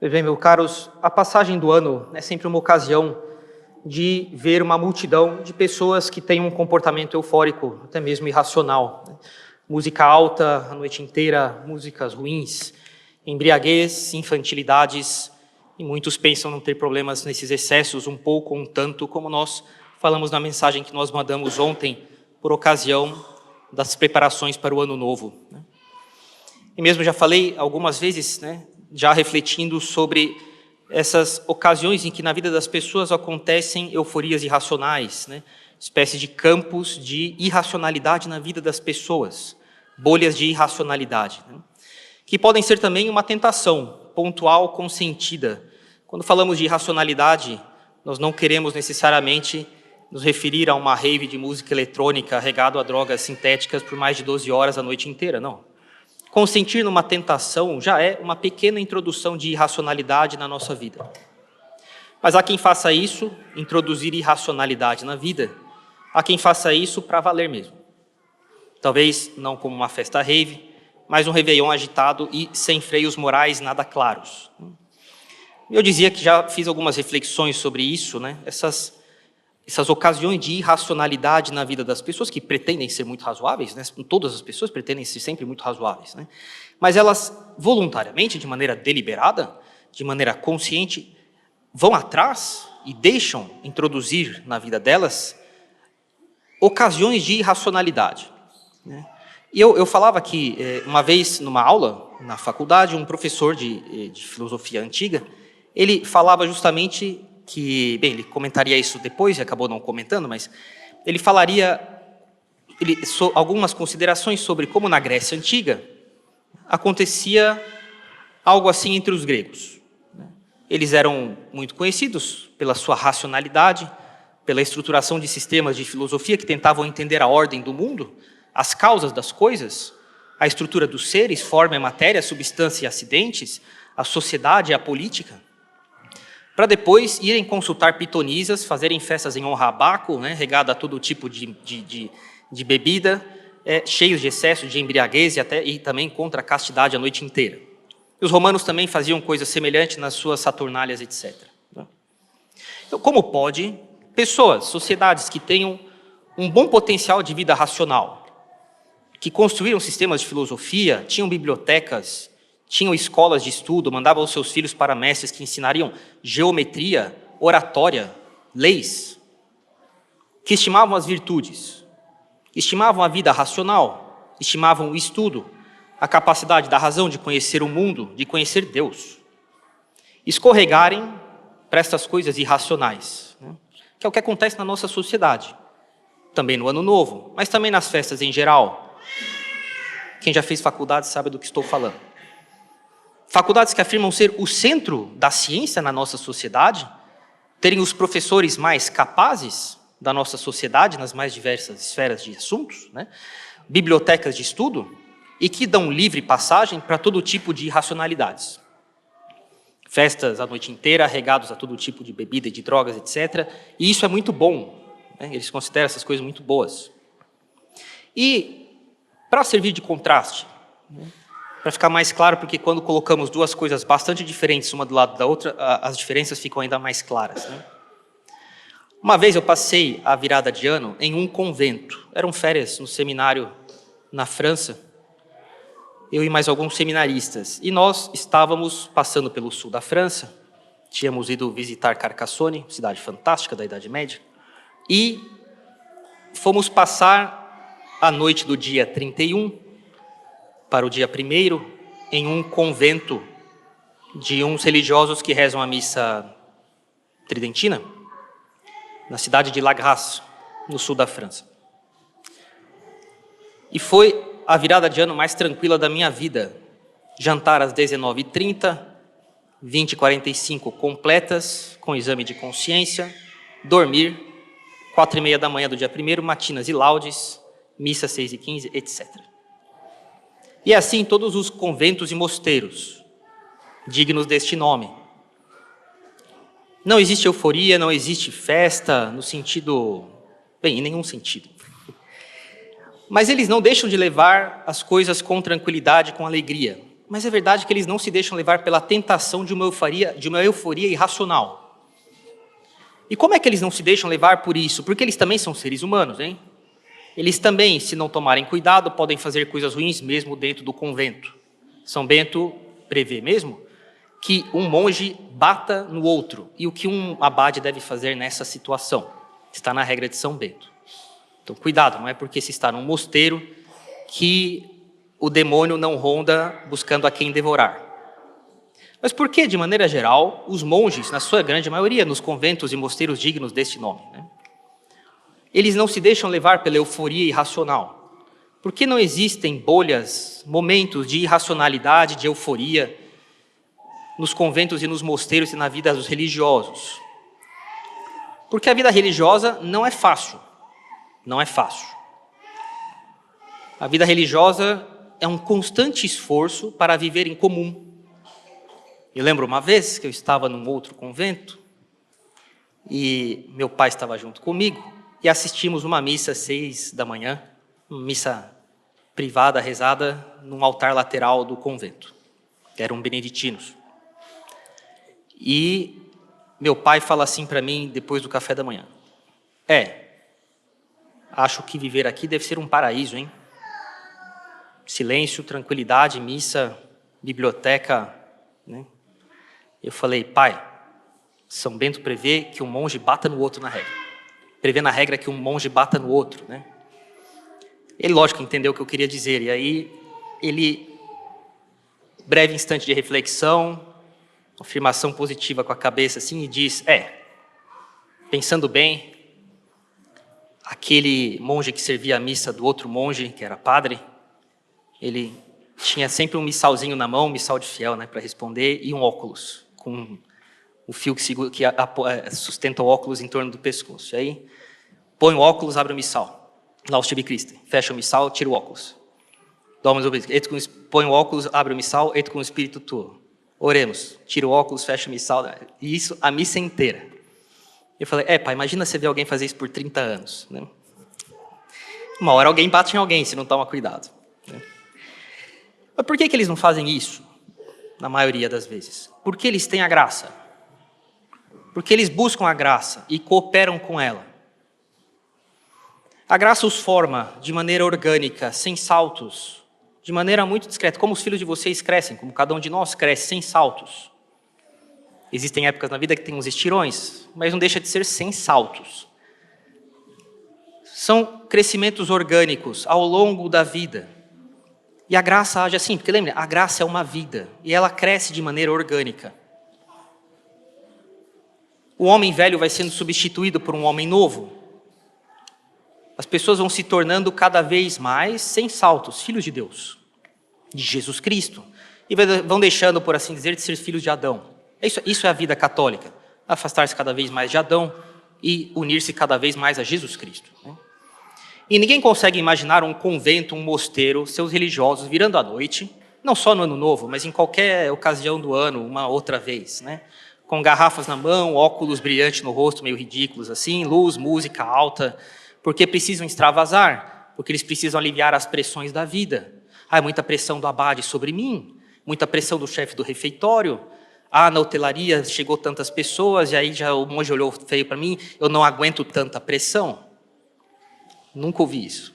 Bem, meus caros, a passagem do ano é sempre uma ocasião de ver uma multidão de pessoas que têm um comportamento eufórico, até mesmo irracional. Música alta a noite inteira, músicas ruins, embriaguez, infantilidades, e muitos pensam não ter problemas nesses excessos, um pouco ou um tanto, como nós falamos na mensagem que nós mandamos ontem, por ocasião das preparações para o ano novo. E mesmo já falei algumas vezes, já refletindo sobre essas ocasiões em que na vida das pessoas acontecem euforias irracionais, espécie de campos de irracionalidade na vida das pessoas, bolhas de irracionalidade, que podem ser também uma tentação pontual, consentida. Quando falamos de irracionalidade, nós não queremos necessariamente nos referir a uma rave de música eletrônica regado a drogas sintéticas por mais de 12 horas a noite inteira, não. Consentir numa tentação já é uma pequena introdução de irracionalidade na nossa vida. Mas há quem faça isso, introduzir irracionalidade na vida, há quem faça isso para valer mesmo. Talvez não como uma festa rave, mas um réveillon agitado e sem freios morais nada claros. Eu dizia que já fiz algumas reflexões sobre isso, essas ocasiões de irracionalidade na vida das pessoas, que pretendem ser muito razoáveis, todas as pessoas pretendem ser sempre muito razoáveis, mas elas voluntariamente, de maneira deliberada, de maneira consciente, vão atrás e deixam introduzir na vida delas ocasiões de irracionalidade. E eu falava que, uma vez, numa aula, na faculdade, um professor de filosofia antiga, ele falava justamente que, bem, ele comentaria isso depois, e acabou não comentando, mas ele falaria algumas considerações sobre como na Grécia Antiga acontecia algo assim entre os gregos. Eles eram muito conhecidos pela sua racionalidade, pela estruturação de sistemas de filosofia que tentavam entender a ordem do mundo, as causas das coisas, a estrutura dos seres, forma e matéria, substância e acidentes, a sociedade e a política, para depois irem consultar pitonisas, fazerem festas em honra a Baco, regada a todo tipo de bebida, cheios de excesso, de embriaguez e também contra a castidade a noite inteira. E os romanos também faziam coisas semelhantes nas suas saturnálias, etc. Então, como pode pessoas, sociedades que tenham um bom potencial de vida racional, que construíram sistemas de filosofia, tinham bibliotecas, tinham escolas de estudo, mandavam os seus filhos para mestres que ensinariam geometria, oratória, leis, que estimavam as virtudes, estimavam a vida racional, estimavam o estudo, a capacidade da razão de conhecer o mundo, de conhecer Deus, escorregarem para essas coisas irracionais, que é o que acontece na nossa sociedade, também no Ano Novo, mas também nas festas em geral. Quem já fez faculdade sabe do que estou falando. Faculdades que afirmam ser o centro da ciência na nossa sociedade, terem os professores mais capazes da nossa sociedade nas mais diversas esferas de assuntos, bibliotecas de estudo, e que dão livre passagem para todo tipo de irracionalidades. Festas a noite inteira, regados a todo tipo de bebida e de drogas, etc. E isso é muito bom, eles consideram essas coisas muito boas. E, para servir de contraste, para ficar mais claro, porque quando colocamos duas coisas bastante diferentes uma do lado da outra, as diferenças ficam ainda mais claras. Uma vez eu passei a virada de ano em um convento. Eram férias no seminário na França, eu e mais alguns seminaristas. E nós estávamos passando pelo sul da França, tínhamos ido visitar Carcassonne, cidade fantástica da Idade Média, e fomos passar a noite do dia 31 para o dia 1º, em um convento de uns religiosos que rezam a missa tridentina, na cidade de La Grasse, no sul da França. E foi a virada de ano mais tranquila da minha vida. Jantar às 19h30, 20h45 completas, com exame de consciência, dormir, 4h30 da manhã do dia 1º, matinas e laudes, missa 6h15, etc. E assim todos os conventos e mosteiros, dignos deste nome. Não existe euforia, não existe festa, no sentido... Bem, em nenhum sentido. Mas eles não deixam de levar as coisas com tranquilidade, com alegria. mas é verdade que eles não se deixam levar pela tentação de uma euforia irracional. E como é que eles não se deixam levar por isso? Porque eles também são seres humanos, hein? Eles também, se não tomarem cuidado, podem fazer coisas ruins mesmo dentro do convento. São Bento prevê mesmo que um monge bata no outro. E o que um abade deve fazer nessa situação? Está na regra de São Bento. Então, cuidado, não é porque se está num mosteiro que o demônio não ronda buscando a quem devorar. Mas por que, de maneira geral, os monges, na sua grande maioria, nos conventos e mosteiros dignos deste nome, né, eles não se deixam levar pela euforia irracional? Por que não existem bolhas, momentos de irracionalidade, de euforia, nos conventos e nos mosteiros e na vida dos religiosos? Porque a vida religiosa não é fácil. Não é fácil. A vida religiosa é um constante esforço para viver em comum. Eu lembro uma vez que eu estava num outro convento e meu pai estava junto comigo e assistimos uma missa às 6 da manhã, uma missa privada, rezada, num altar lateral do convento. Eram beneditinos. E meu pai fala assim para mim depois do café da manhã: acho que viver aqui deve ser um paraíso, hein? Silêncio, tranquilidade, missa, biblioteca, né? Eu falei: pai, São Bento prevê que um monge bata no outro na regra. Prevê na regra que um monge bata no outro, né? Ele, lógico, entendeu o que eu queria dizer. E aí, ele, breve instante de reflexão, afirmação positiva com a cabeça assim, e diz: pensando bem, aquele monge que servia a missa do outro monge, que era padre, ele tinha sempre um missalzinho na mão, um missal de fiel, né, para responder, e um óculos, com o fio que sustenta o óculos em torno do pescoço. E aí, põe o óculos, abre o missal. Laus tibi Christe. Fecha o missal, tira o óculos. Põe o óculos, abre o missal, et com o espírito tuo. Oremos. Tira o óculos, fecha o missal. E isso a missa inteira. Eu falei: pai, imagina você ver alguém fazer isso por 30 anos. Né? Uma hora alguém bate em alguém, se não toma cuidado. Né? Mas por que eles não fazem isso, na maioria das vezes? Porque eles têm a graça. Porque eles buscam a graça e cooperam com ela. A graça os forma de maneira orgânica, sem saltos, de maneira muito discreta, como os filhos de vocês crescem, como cada um de nós cresce, sem saltos. Existem épocas na vida que tem uns estirões, mas não deixa de ser sem saltos. São crescimentos orgânicos ao longo da vida. E a graça age assim, porque lembre, a graça é uma vida, e ela cresce de maneira orgânica. O homem velho vai sendo substituído por um homem novo. As pessoas vão se tornando cada vez mais, sem saltos, filhos de Deus, de Jesus Cristo. E vão deixando, por assim dizer, de ser filhos de Adão. Isso é a vida católica. Afastar-se cada vez mais de Adão e unir-se cada vez mais a Jesus Cristo. Né? E ninguém consegue imaginar um convento, um mosteiro, seus religiosos virando à noite, não só no ano novo, mas em qualquer ocasião do ano, uma outra vez, né? Com garrafas na mão, óculos brilhantes no rosto, meio ridículos assim, luz, música alta, porque precisam extravasar, porque eles precisam aliviar as pressões da vida. Muita pressão do abade sobre mim, muita pressão do chefe do refeitório. Na hotelaria chegou tantas pessoas, e aí já o monge olhou feio para mim, eu não aguento tanta pressão. Nunca ouvi isso.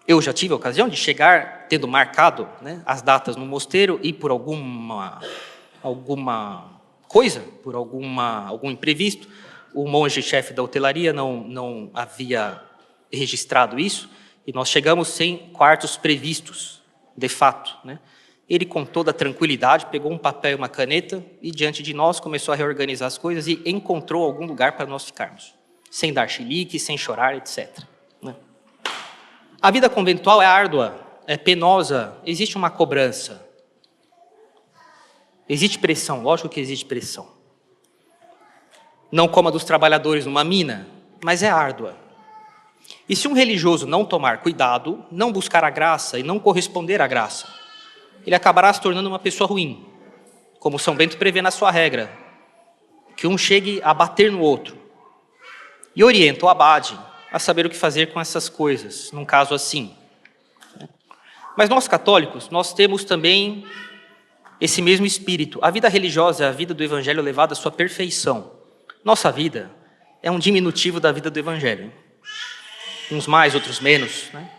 Eu já tive a ocasião de chegar, tendo marcado, né, as datas no mosteiro, e por alguma coisa, por algum imprevisto, o monge chefe da hotelaria não havia registrado isso, e nós chegamos sem quartos previstos, de fato. Né? Ele, com toda a tranquilidade, pegou um papel e uma caneta, e diante de nós começou a reorganizar as coisas, e encontrou algum lugar para nós ficarmos, sem dar chilique, sem chorar, etc. Né? A vida conventual é árdua, é penosa, existe uma cobrança. Existe pressão, lógico que existe pressão. Não como a dos trabalhadores numa mina, mas é árdua. E se um religioso não tomar cuidado, não buscar a graça e não corresponder à graça, ele acabará se tornando uma pessoa ruim, como São Bento prevê na sua regra, que um chegue a bater no outro. E orienta o abade a saber o que fazer com essas coisas, num caso assim. Mas Mas nós católicos, nós temos também esse mesmo espírito. A vida religiosa é a vida do Evangelho levada à sua perfeição. Nossa vida é um diminutivo da vida do Evangelho. Uns mais, outros menos, né?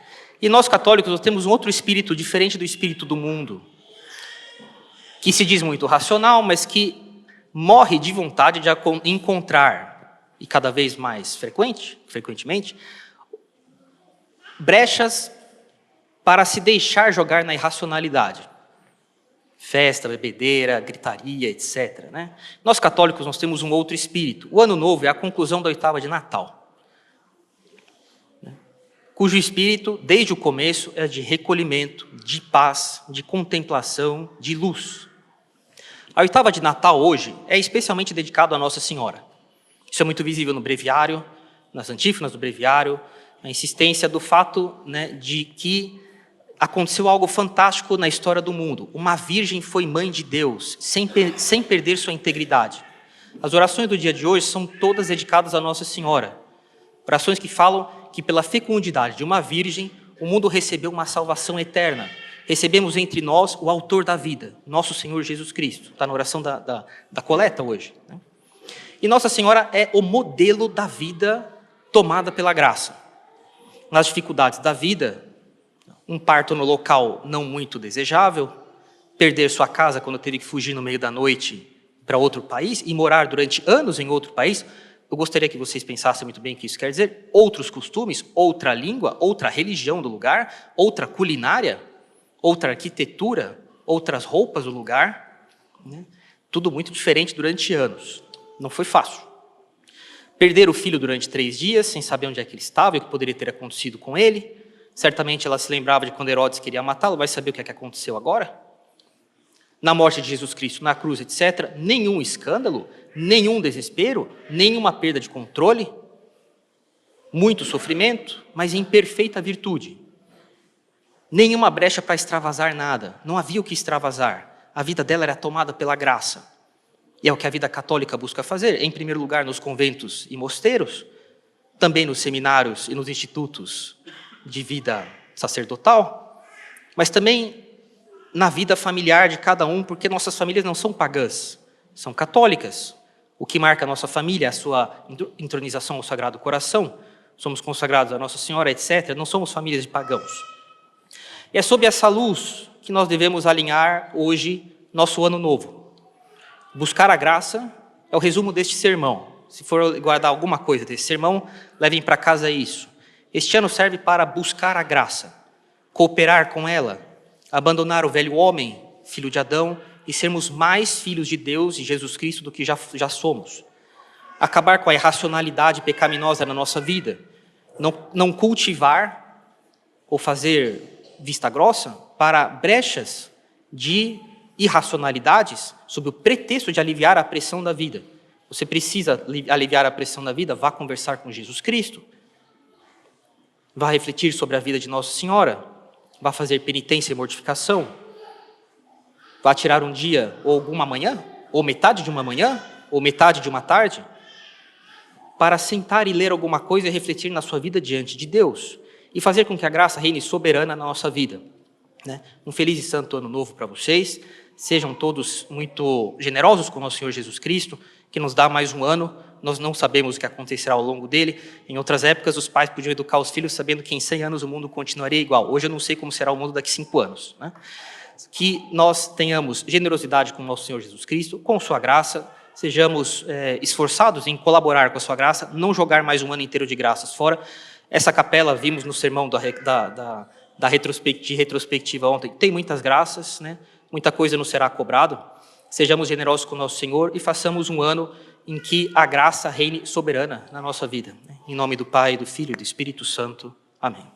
E nós católicos nós temos um outro espírito diferente do espírito do mundo, que se diz muito racional, mas que morre de vontade de encontrar, e cada vez mais frequentemente, brechas para se deixar jogar na irracionalidade. Festa, bebedeira, gritaria, etc. Né? Nós católicos nós temos um outro espírito. O Ano Novo é a conclusão da oitava de Natal, cujo espírito, desde o começo, é de recolhimento, de paz, de contemplação, de luz. A oitava de Natal hoje é especialmente dedicada a Nossa Senhora. Isso é muito visível no breviário, nas antífonas do breviário, a insistência do fato, né, de que aconteceu algo fantástico na história do mundo. Uma virgem foi mãe de Deus, sem perder sua integridade. As orações do dia de hoje são todas dedicadas a Nossa Senhora. Orações que falam que pela fecundidade de uma virgem, o mundo recebeu uma salvação eterna. Recebemos entre nós o autor da vida, nosso Senhor Jesus Cristo. Está na oração da coleta hoje. Né? E Nossa Senhora é o modelo da vida tomada pela graça. Nas dificuldades da vida, um parto no local não muito desejável, perder sua casa quando teve que fugir no meio da noite para outro país e morar durante anos em outro país. Eu gostaria que vocês pensassem muito bem o que isso quer dizer. Outros costumes, outra língua, outra religião do lugar, outra culinária, outra arquitetura, outras roupas do lugar. Né? Tudo muito diferente durante anos. Não foi fácil. Perder o filho durante 3 dias, sem saber onde é que ele estava e o que poderia ter acontecido com ele. Certamente ela se lembrava de quando Herodes queria matá-lo, vai saber o que é que aconteceu agora? Na morte de Jesus Cristo, na cruz, etc., nenhum escândalo, nenhum desespero, nenhuma perda de controle, muito sofrimento, mas em perfeita virtude. Nenhuma brecha para extravasar nada, não havia o que extravasar. A vida dela era tomada pela graça. E é o que a vida católica busca fazer, em primeiro lugar nos conventos e mosteiros, também nos seminários e nos institutos de vida sacerdotal, mas também na vida familiar de cada um, porque nossas famílias não são pagãs, são católicas. O que marca a nossa família é a sua entronização ao Sagrado Coração, somos consagrados a Nossa Senhora, etc. Não somos famílias de pagãos. E é sob essa luz que nós devemos alinhar hoje nosso Ano Novo. Buscar a graça é o resumo deste sermão. Se for guardar alguma coisa desse sermão, levem para casa isso. Este ano serve para buscar a graça, cooperar com ela, abandonar o velho homem, filho de Adão, e sermos mais filhos de Deus e Jesus Cristo do que já somos. Acabar com a irracionalidade pecaminosa na nossa vida, não cultivar ou fazer vista grossa para brechas de irracionalidades sob o pretexto de aliviar a pressão da vida. Você precisa aliviar a pressão da vida, vá conversar com Jesus Cristo, vá refletir sobre a vida de Nossa Senhora, vá fazer penitência e mortificação, vá tirar um dia ou alguma manhã, ou metade de uma manhã, ou metade de uma tarde, para sentar e ler alguma coisa e refletir na sua vida diante de Deus, e fazer com que a graça reine soberana na nossa vida. Né? Um feliz e santo Ano Novo para vocês, sejam todos muito generosos com o nosso Senhor Jesus Cristo, que nos dá mais um ano. Nós não sabemos o que acontecerá ao longo dele. Em outras épocas, os pais podiam educar os filhos sabendo que em 100 anos o mundo continuaria igual. Hoje eu não sei como será o mundo daqui a 5 anos. Né? Que nós tenhamos generosidade com o nosso Senhor Jesus Cristo, com sua graça, sejamos esforçados em colaborar com a sua graça, não jogar mais um ano inteiro de graças fora. Essa capela, vimos no sermão de retrospectiva ontem, tem muitas graças, né? Muita coisa nos será cobrado. Sejamos generosos com o nosso Senhor e façamos um ano em que a graça reine soberana na nossa vida. Em nome do Pai, do Filho e do Espírito Santo. Amém.